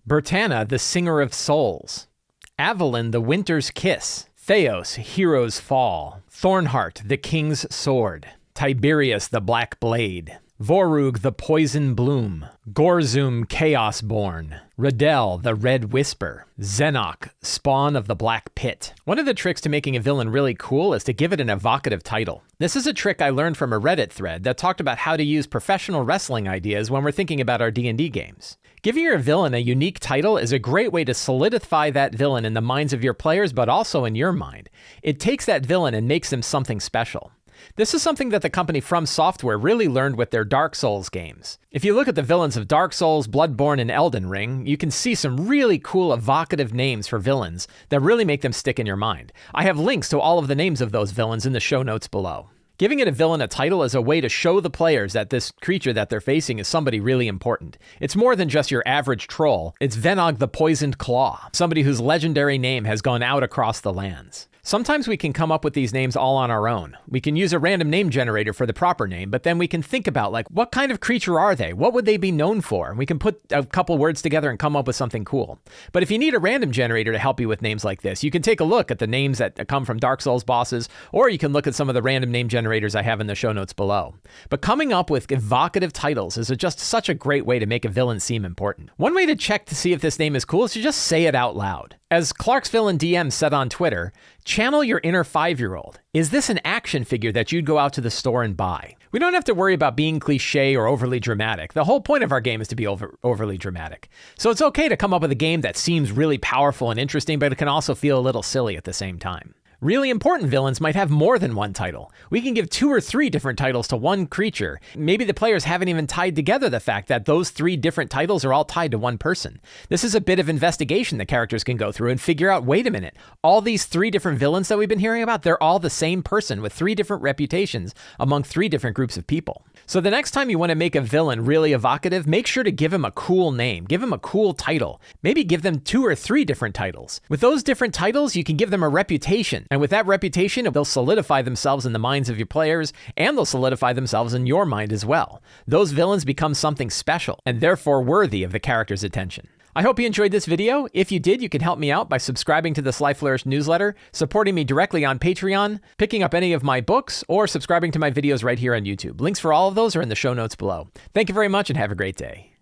Bertana, the Singer of Souls. Avalon, the Winter's Kiss. Theos, Hero's Fall. Thornheart, the King's Sword. Tiberius, the Black Blade. Vorug, the Poison Bloom. Gorzum, Chaosborn. Radel, the Red Whisper. Zenok, Spawn of the Black Pit. One of the tricks to making a villain really cool is to give it an evocative title. This is a trick I learned from a Reddit thread that talked about how to use professional wrestling ideas when we're thinking about our D&D games. Giving your villain a unique title is a great way to solidify that villain in the minds of your players, but also in your mind. It takes that villain and makes them something special. This is something that the company From Software really learned with their Dark Souls games. If you look at the villains of Dark Souls, Bloodborne, and Elden Ring, you can see some really cool evocative names for villains that really make them stick in your mind. I have links to all of the names of those villains in the show notes below. Giving a villain a title is a way to show the players that this creature that they're facing is somebody really important. It's more than just your average troll. It's Venog the Poisoned Claw, somebody whose legendary name has gone out across the lands. Sometimes we can come up with these names all on our own. We can use a random name generator for the proper name, but then we can think about, like, what kind of creature are they? What would they be known for? And we can put a couple words together and come up with something cool. But if you need a random generator to help you with names like this, you can take a look at the names that come from Dark Souls bosses, or you can look at some of the random name generators I have in the show notes below. But coming up with evocative titles is just such a great way to make a villain seem important. One way to check to see if this name is cool is to just say it out loud. As Clark's Villain DM said on Twitter, channel your inner 5-year-old. Is this an action figure that you'd go out to the store and buy? We don't have to worry about being cliche or overly dramatic. The whole point of our game is to be overly dramatic. So it's okay to come up with a game that seems really powerful and interesting, but it can also feel a little silly at the same time. Really important villains might have more than one title. We can give 2 or 3 different titles to one creature. Maybe the players haven't even tied together the fact that those 3 different titles are all tied to one person. This is a bit of investigation the characters can go through and figure out, wait a minute, all these 3 different villains that we've been hearing about, they're all the same person with 3 different reputations among 3 different groups of people. So the next time you want to make a villain really evocative, make sure to give him a cool name, give him a cool title. Maybe give them 2 or 3 different titles. With those different titles, you can give them a reputation. And with that reputation, they'll solidify themselves in the minds of your players, and they'll solidify themselves in your mind as well. Those villains become something special, and therefore worthy of the character's attention. I hope you enjoyed this video. If you did, you can help me out by subscribing to the Sly Flourish newsletter, supporting me directly on Patreon, picking up any of my books, or subscribing to my videos right here on YouTube. Links for all of those are in the show notes below. Thank you very much and have a great day.